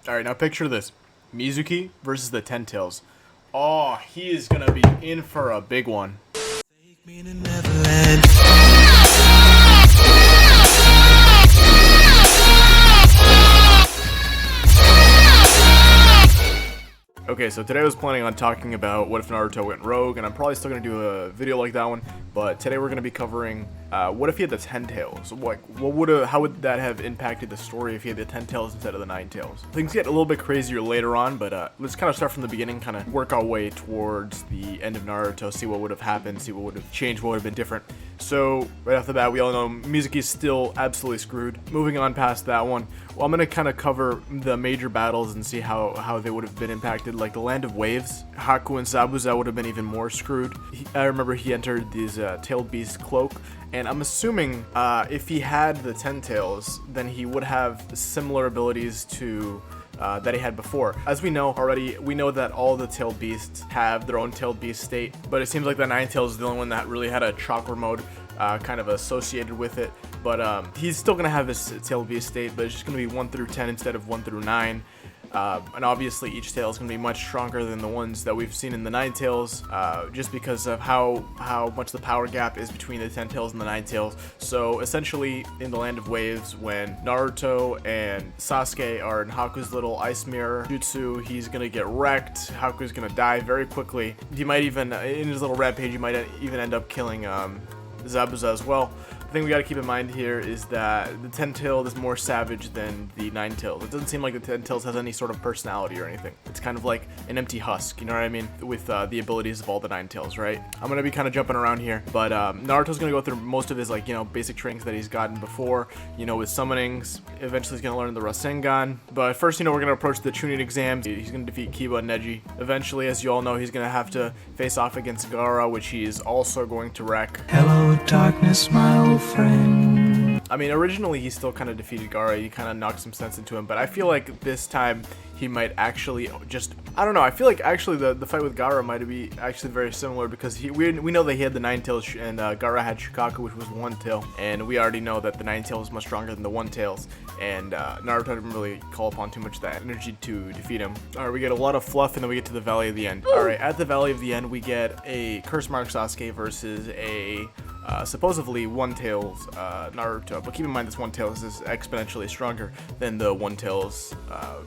Alright, now picture this. Mizuki versus the Ten Tails. Oh, he is gonna be in for a big one. Take me to Neverland. Okay, so today I was planning on talking about what if Naruto went rogue, and I'm probably still going to do a video like that one, but today we're going to be covering what if he had the 10 tails? How would that have impacted the story if he had the 10 tails instead of the 9 tails? Things get a little bit crazier later on, but let's kind of start from the beginning, kind of work our way towards the end of Naruto, see what would have happened, see what would have changed, what would have been different. So, right off the bat, we all know Mizuki's still absolutely screwed. Moving on past that one, well, I'm going to kind of cover the major battles and see how they would have been impacted. Like the Land of Waves, Haku and Zabuza would have been even more screwed. I remember he entered his tailed beast cloak, and I'm assuming if he had the 10 tails, then he would have similar abilities to that he had before. As we know already, we know that all the tailed beasts have their own tailed beast state, but it seems like the 9 tails is the only one that really had a chakra mode kind of associated with it. But he's still gonna have his tailed beast state, but it's just gonna be 1 through 10 instead of 1 through 9. And obviously each tail is going to be much stronger than the ones that we've seen in the 9 tails, just because of how much the power gap is between the 10 tails and the 9 tails. So essentially in the Land of Waves, when Naruto and Sasuke are in Haku's little ice mirror jutsu, he's going to get wrecked. Haku's going to die very quickly. He might even, in his little rampage, he might even end up killing Zabuza as well. The thing we gotta keep in mind here is that the 10 tailed is more savage than the 9 tailed. It doesn't seem like the 10 tails has any sort of personality or anything. It's kind of like an empty husk, you know what I mean? With the abilities of all the 9 tails, right? I'm gonna be kind of jumping around here, but Naruto's gonna go through most of his, like, you know, basic trainings that he's gotten before, you know, with summonings. Eventually he's gonna learn the Rasengan, but first, you know, we're gonna approach the Chunin exams. He's gonna defeat Kiba and Neji. Eventually, as you all know, he's gonna have to face off against Gaara, which he is also going to wreck. Hello, darkness, my old friend. I mean, originally he still kind of defeated Gaara, he kind of knocked some sense into him, but I feel like this time he might actually just, I don't know, I feel like actually the fight with Gaara might be actually very similar, because we know that he had the 9 tails and Gaara had Shukaku, which was 1 tail, and we already know that the 9 tails is much stronger than the 1 tails, and Naruto didn't really call upon too much of that energy to defeat him. Alright, we get a lot of fluff, and then we get to the Valley of the End. Alright, at the Valley of the End, we get a Curse Mark Sasuke versus a supposedly 1 tails Naruto, but keep in mind this 1 tails is exponentially stronger than the 1 tails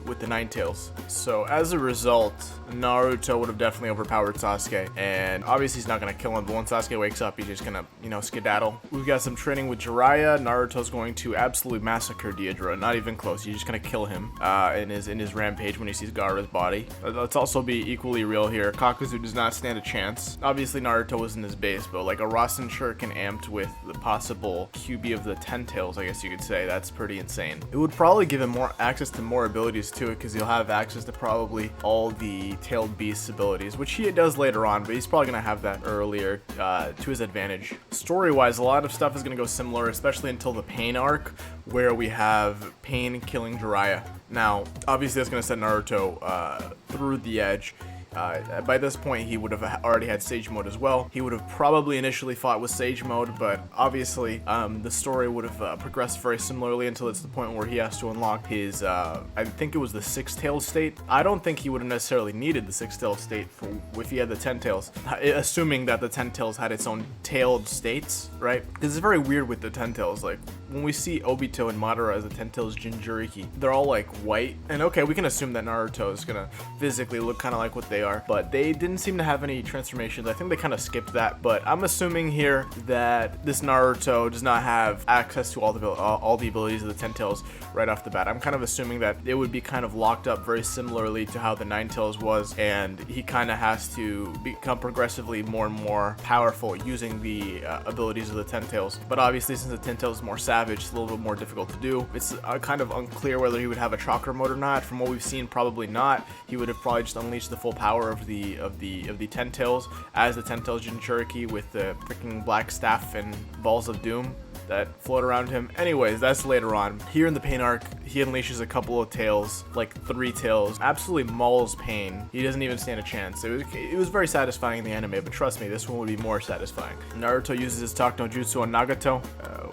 with the 9 tails. So as a result, Naruto would have definitely overpowered Sasuke, and obviously he's not gonna kill him, but when Sasuke wakes up, he's just gonna, you know, skedaddle. We've got some training with Jiraiya. Naruto's going to absolutely massacre Deidara, not even close. He's just gonna kill him in his rampage when he sees Gaara's body. Let's also be equally real here. Kakuzu does not stand a chance. Obviously Naruto was in his base, but like a Rasen Shuriken amped with the possible QB of the 10 tails, I guess you could say, that's pretty insane. It would probably give him more access to more abilities too, because he'll have access to probably all the tailed beast abilities, which he does later on, but he's probably gonna have that earlier to his advantage. Story wise, a lot of stuff is gonna go similar, especially until the Pain arc, where we have Pain killing Jiraiya. Now obviously that's gonna set Naruto through the edge. By this point, he would have already had Sage Mode as well. He would have probably initially fought with Sage Mode, but obviously the story would have progressed very similarly until it's the point where he has to unlock his, I think it was the 6 tailed state. I don't think he would have necessarily needed the 6 tailed state if he had the 10 tails, assuming that the 10 tails had its own tailed states, right? Because it's very weird with the 10 tails. Like, when we see Obito and Madara as the 10 tails Jinchuriki, they're all like white, and okay, we can assume that Naruto is gonna physically look kind of like what they are, but they didn't seem to have any transformations. I think they kind of skipped that, but I'm assuming here that this Naruto does not have access to all the abilities of the 10 tails right off the bat. I'm kind of assuming that it would be kind of locked up very similarly to how the 9 tails was, and he kind of has to become progressively more and more powerful using the abilities of the 10 tails. But obviously, since the 10 tails is more savage, it's a little bit more difficult to do. It's kind of unclear whether he would have a chakra mode or not. From what we've seen, probably not. He would have probably just unleashed the full power of the 10 tails as the 10 tails Jinchuriki with the freaking black staff and balls of doom that float around him. Anyways, that's later on. Here in the Pain arc, he unleashes a couple of tails, like 3 tails, absolutely mauls Pain. He doesn't even stand a chance. It was very satisfying in the anime, but trust me, this one would be more satisfying. Naruto uses his Talk no Jutsu on Nagato.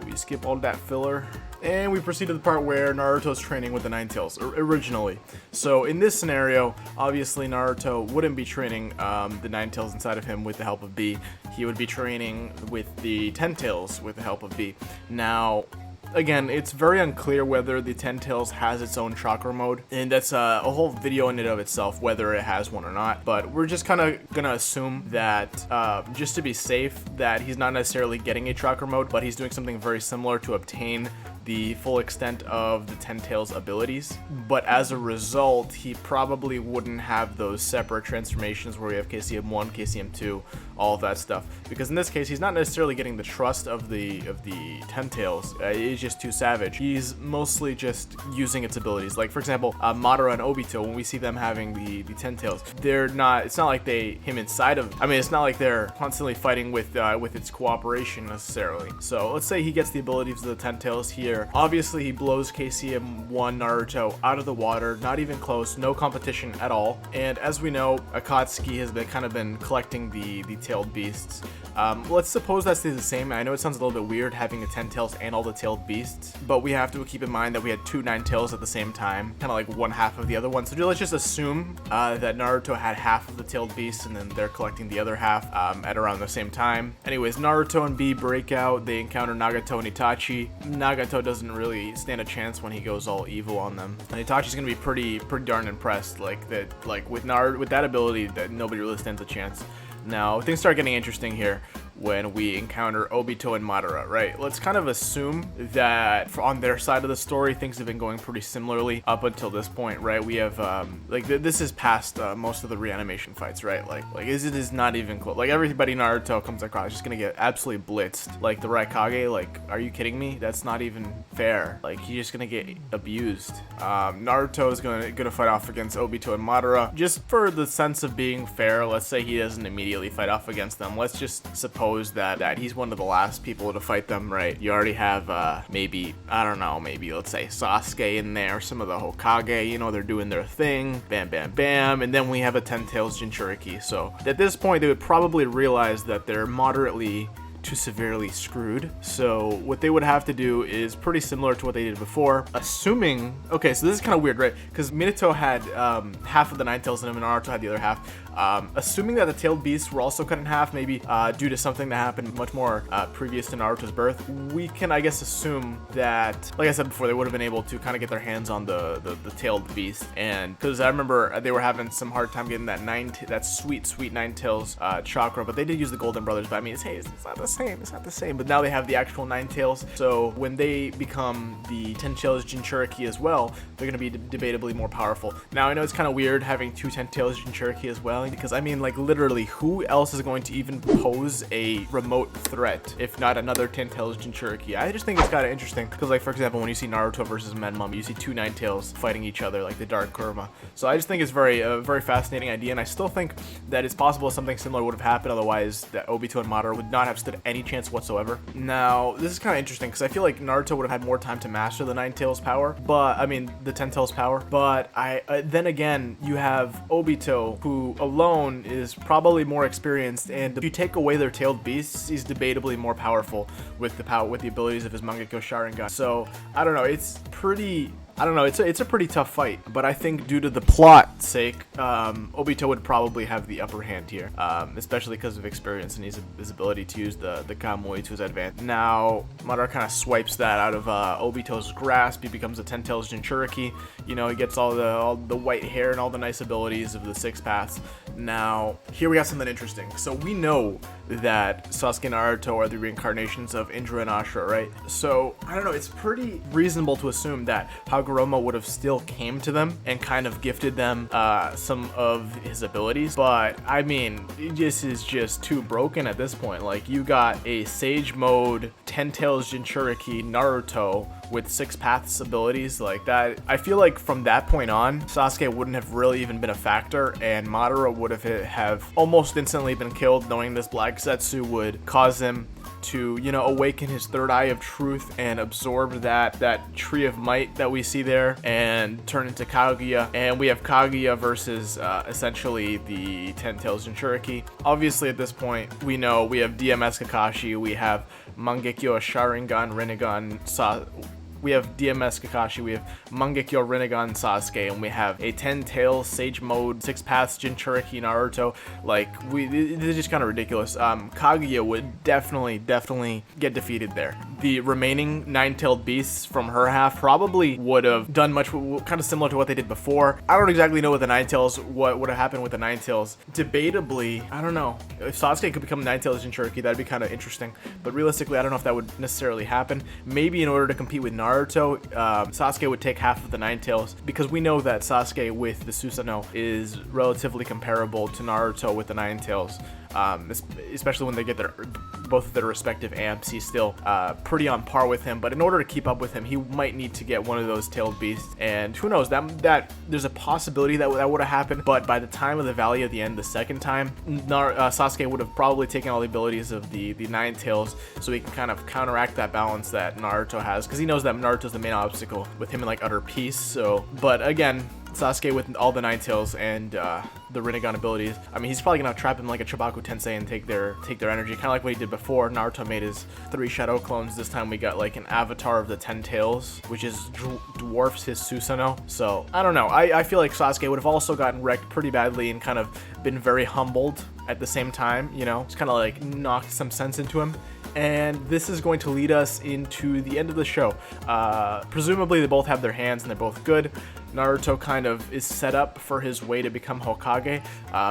We skip all that filler. And we proceed to the part where Naruto's training with the Nine Tails originally. So in this scenario, obviously Naruto wouldn't be training the Nine Tails inside of him with the help of B. He would be training with the Ten Tails with the help of B. Now, again, it's very unclear whether the Ten Tails has its own chakra mode, and that's a whole video in and of itself, whether it has one or not. But we're just kind of gonna assume that, just to be safe, that he's not necessarily getting a chakra mode, but he's doing something very similar to obtain the full extent of the Ten Tails abilities. But as a result, he probably wouldn't have those separate transformations where we have KCM1, KCM2, all of that stuff. Because in this case, he's not necessarily getting the trust of the Ten Tails. He's just too savage. He's mostly just using its abilities. Like, for example, Madara and Obito, when we see them having the Ten Tails, they're not, it's not like him inside of, I mean, it's not like they're constantly fighting with its cooperation necessarily. So let's say he gets the abilities of the Ten Tails here. Obviously, he blows KCM1 Naruto out of the water, not even close, no competition at all. And as we know, Akatsuki has been collecting the tailed beasts. Let's suppose that stays the same. I know it sounds a little bit weird having the Ten Tails and all the tailed beasts, but we have to keep in mind that we had 2 Nine Tails at the same time, kind of like one half of the other one. So let's just assume that Naruto had half of the tailed beasts and then they're collecting the other half at around the same time. Anyways, Naruto and B break out. They encounter Nagato and Itachi. Nagato doesn't really stand a chance when he goes all evil on them, and Itachi's gonna be pretty darn impressed, like with that ability, that nobody really stands a chance. Now things start getting interesting here when we encounter Obito and Madara, right? Let's kind of assume that on their side of the story, things have been going pretty similarly up until this point, right? We have, this is past most of the reanimation fights, right? Like it is not even close. Like, everybody Naruto comes across is just gonna get absolutely blitzed. Like, the Raikage, like, are you kidding me? That's not even fair. Like, he's just gonna get abused. Naruto is gonna fight off against Obito and Madara. Just for the sense of being fair, let's say he doesn't immediately fight off against them. Let's just suppose that he's one of the last people to fight them, right? You already have maybe, I don't know, maybe let's say Sasuke in there, some of the Hokage, you know, they're doing their thing, bam bam bam, and then we have a Ten Tails Jinchuriki. So at this point they would probably realize that they're moderately to severely screwed. So what they would have to do is pretty similar to what they did before, assuming, okay, so this is kind of weird, right? Because Minato had half of the Nine Tails in him and Naruto had the other half. Assuming that the tailed beasts were also cut in half, maybe due to something that happened much more previous to Naruto's birth, we can, I guess, assume that, like I said before, they would have been able to kind of get their hands on the tailed beast. And because I remember they were having some hard time getting that sweet Nine Tails chakra, but they did use the Golden Brothers. But I mean, it's not the same. It's not the same. But now they have the actual Nine Tails. So when they become the Ten Tails Jinchuriki as well, they're going to be debatably more powerful. Now I know it's kind of weird having 2 Ten Tails Jinchuriki as well, because I mean, like, literally, who else is going to even pose a remote threat if not another Ten Tails Jinchuriki? I just think it's kind of interesting because, like, for example, when you see Naruto versus Menmum, you see 2 Nine Tails fighting each other, like the Dark Kurama. So I just think it's a very fascinating idea, and I still think that it's possible something similar would have happened. Otherwise, that Obito and Madara would not have stood any chance whatsoever. Now, this is kind of interesting because I feel like Naruto would have had more time to master the Nine Tails power, but I mean the Ten Tails power. But then again, you have Obito, who alone is probably more experienced, and if you take away their tailed beasts, he's debatably more powerful with the abilities of his Mangekyo Sharingan. So I don't know, it's a pretty tough fight, but I think due to the plot sake, Obito would probably have the upper hand here, especially because of experience and his ability to use the Kamui to his advantage. Now, Madara kind of swipes that out of Obito's grasp. He becomes a Ten Tails Jinchuriki. You know, he gets all the white hair and all the nice abilities of the 6 paths. Now, here we got something interesting. So we know that Sasuke and Naruto are the reincarnations of Indra and Ashura, right? So, I don't know, it's pretty reasonable to assume that Hagoromo would have still came to them and kind of gifted them some of his abilities. But, I mean, this is just too broken at this point. Like, you got a Sage Mode, Ten Tails Jinchuriki Naruto with 6 paths abilities like that. I feel like from that point on, Sasuke wouldn't have really even been a factor, and Madara would have almost instantly been killed, knowing this Black Zetsu would cause him to, you know, awaken his third eye of truth and absorb that tree of might that we see there and turn into Kaguya. And we have Kaguya versus essentially the Ten Tails Jinchuriki. Obviously at this point we know we have DMS Kakashi, we have Mangekyo Sharingan Rinnegan we have DMS Kakashi, we have Mangekyo Rinnegan Sasuke, and we have a 10 Tails Sage Mode 6 Paths Jinchuriki Naruto. Like, this is just kind of ridiculous. Kaguya would definitely get defeated there. The remaining 9-tailed beasts from her half probably would have done much kind of similar to what they did before. I don't exactly know with the 9-tails what would have happened with the 9-tails. Debatably, I don't know. If Sasuke could become 9-tails Jinchuriki, that'd be kind of interesting. But realistically, I don't know if that would necessarily happen. Maybe in order to compete with Naruto, Sasuke would take half of the 9-tails, because we know that Sasuke with the Susanoo is relatively comparable to Naruto with the 9-tails. Especially when they get both of their respective amps, he's still pretty on par with him. But in order to keep up with him, he might need to get one of those tailed beasts. And who knows, that there's a possibility that would have happened. But by the time of the Valley of the End, the second time, Sasuke would have probably taken all the abilities of the 9-tails, so he can kind of counteract that balance that Naruto has, because he knows that Naruto's the main obstacle with him in like utter peace. So, but again, Sasuke with all the 9-tails and the Rinnegan abilities, I mean, he's probably gonna trap him like a Chibaku Tensei and take their energy, kind of like what he did before. Naruto made his 3 shadow clones. This time we got like an avatar of the 10 tails, which is dwarfs his Susanoo. So I don't know. I feel like Sasuke would have also gotten wrecked pretty badly and kind of been very humbled at the same time. You know, just kind of like knocked some sense into him. And this is going to lead us into the end of the show. Presumably they both have their hands and they're both good. Naruto kind of is set up for his way to become Hokage,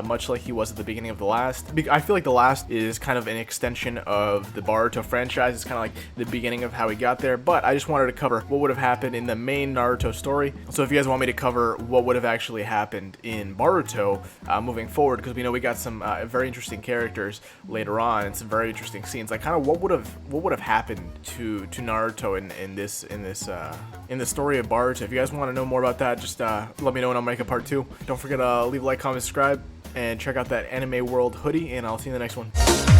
much like he was at the beginning of the last. I feel like the last is kind of an extension of the Boruto franchise. It's kind of like the beginning of how he got there, but I just wanted to cover what would have happened in the main Naruto story. So if you guys want me to cover what would have actually happened in Boruto moving forward, because we know we got some very interesting characters later on and some very interesting scenes, like kind of what would have happened to Naruto in the story of Boruto. If you guys want to know more about that, just let me know and I'll make a part 2. Don't forget to leave a like, comment, subscribe, and check out that Anime World hoodie, and I'll see you in the next one.